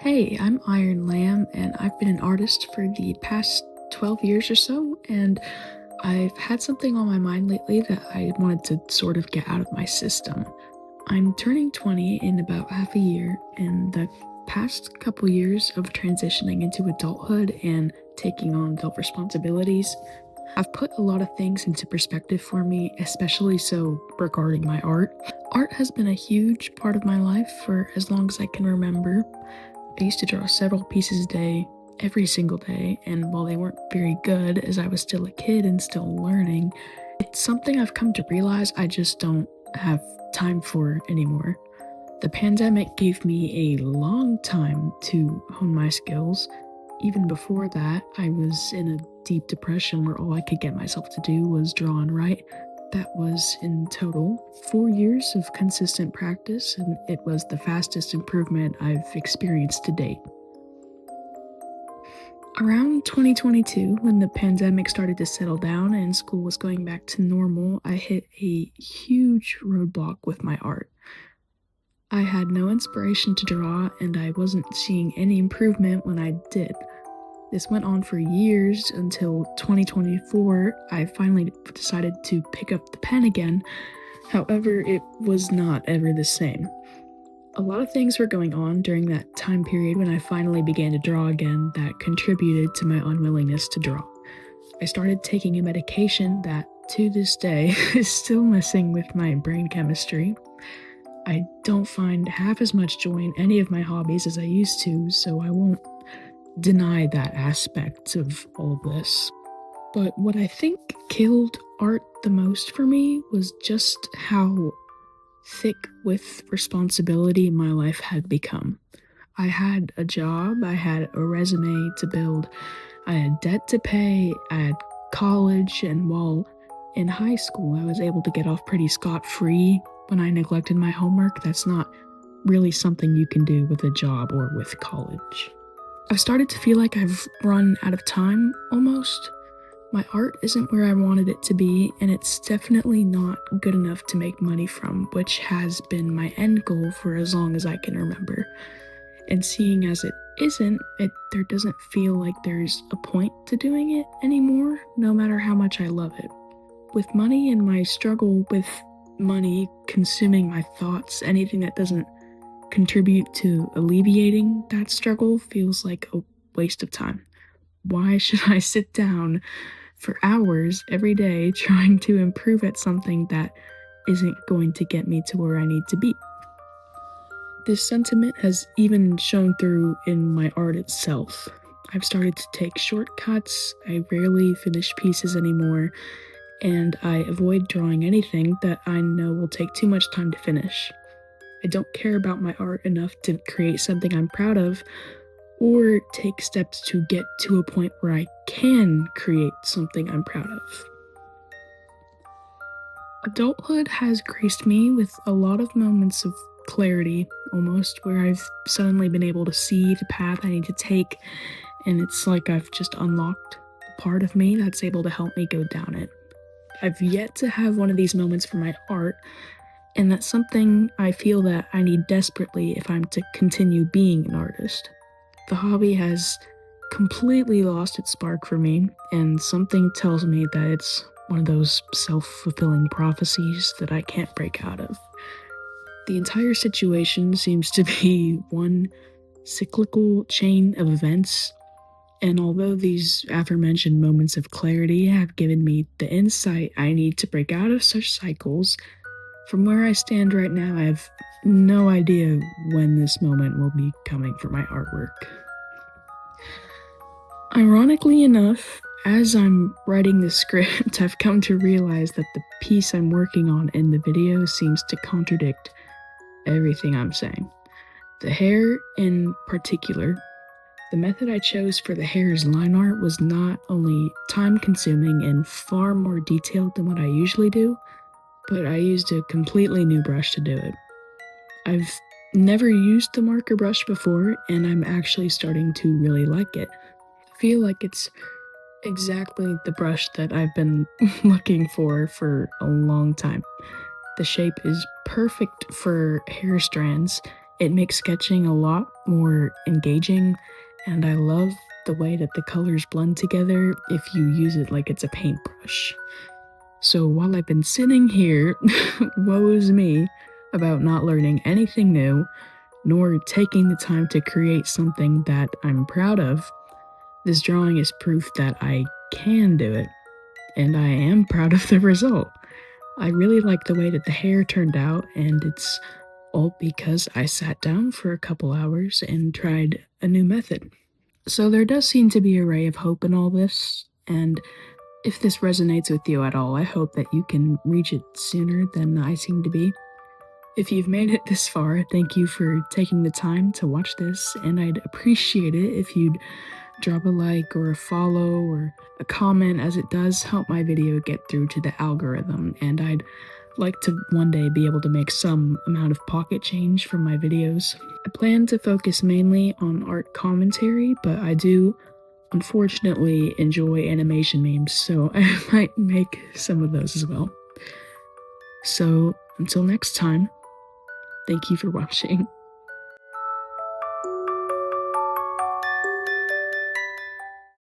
Hey, I'm Iron Lamb, and I've been an artist for the past 12 years or so, and I've had something on my mind lately that I wanted to sort of get out of my system. I'm turning 20 in about half a year, and the past couple years of transitioning into adulthood and taking on adult responsibilities have put a lot of things into perspective for me, especially so regarding my art. Art has been a huge part of my life for as long as I can remember. I used to draw several pieces a day, every single day, and while they weren't very good as I was still a kid and still learning, it's something I've come to realize I just don't have time for anymore. The pandemic gave me a long time to hone my skills. Even before that, I was in a deep depression where all I could get myself to do was draw and write. That was in total 4 years of consistent practice, and it was the fastest improvement I've experienced to date. Around 2022, when the pandemic started to settle down and school was going back to normal, I hit a huge roadblock with my art. I had no inspiration to draw, and I wasn't seeing any improvement when I did. This went on for years until 2024. I finally decided to pick up the pen again. However, it was not ever the same. A lot of things were going on during that time period when I finally began to draw again that contributed to my unwillingness to draw. I started taking a medication that, to this day, is still messing with my brain chemistry. I don't find half as much joy in any of my hobbies as I used to, so I won't deny that aspect of all of this. But what I think killed art the most for me was just how thick with responsibility my life had become. I had a job, I had a resume to build, I had debt to pay, I had college, and while in high school I was able to get off pretty scot-free when I neglected my homework, that's not really something you can do with a job or with college. I've started to feel like I've run out of time, almost. My art isn't where I wanted it to be, and it's definitely not good enough to make money from, which has been my end goal for as long as I can remember. And seeing as it isn't, there doesn't feel like there's a point to doing it anymore, no matter how much I love it. With money and my struggle with money consuming my thoughts, anything that doesn't contribute to alleviating that struggle feels like a waste of time. Why should I sit down for hours every day trying to improve at something that isn't going to get me to where I need to be? This sentiment has even shown through in my art itself. I've started to take shortcuts, I rarely finish pieces anymore, and I avoid drawing anything that I know will take too much time to finish. I don't care about my art enough to create something I'm proud of, or take steps to get to a point where I can create something I'm proud of. Adulthood has graced me with a lot of moments of clarity, almost, where I've suddenly been able to see the path I need to take, and it's like I've just unlocked the part of me that's able to help me go down it. I've yet to have one of these moments for my art, and that's something I feel that I need desperately if I'm to continue being an artist. The hobby has completely lost its spark for me, and something tells me that it's one of those self-fulfilling prophecies that I can't break out of. The entire situation seems to be one cyclical chain of events, and although these aforementioned moments of clarity have given me the insight I need to break out of such cycles, from where I stand right now, I have no idea when this moment will be coming for my artwork. Ironically enough, as I'm writing this script, I've come to realize that the piece I'm working on in the video seems to contradict everything I'm saying. The hair in particular. The method I chose for the hair's line art was not only time-consuming and far more detailed than what I usually do, but I used a completely new brush to do it. I've never used the marker brush before, and I'm actually starting to really like it. I feel like it's exactly the brush that I've been looking for a long time. The shape is perfect for hair strands, It makes sketching a lot more engaging, and I love the way that the colors blend together if you use it like it's a paintbrush. So while I've been sitting here, woe is me, about not learning anything new, nor taking the time to create something that I'm proud of, this drawing is proof that I can do it, and I am proud of the result. I really like the way that the hair turned out, and it's all because I sat down for a couple hours and tried a new method. So there does seem to be a ray of hope in all this, and if this resonates with you at all, I hope that you can reach it sooner than I seem to be. If you've made it this far, thank you for taking the time to watch this, and I'd appreciate it if you'd drop a like or a follow or a comment, as it does help my video get through to the algorithm, and I'd like to one day be able to make some amount of pocket change from my videos. I plan to focus mainly on art commentary, but I do unfortunately enjoy animation memes, so I might make some of those as well. So until next time, thank you for watching.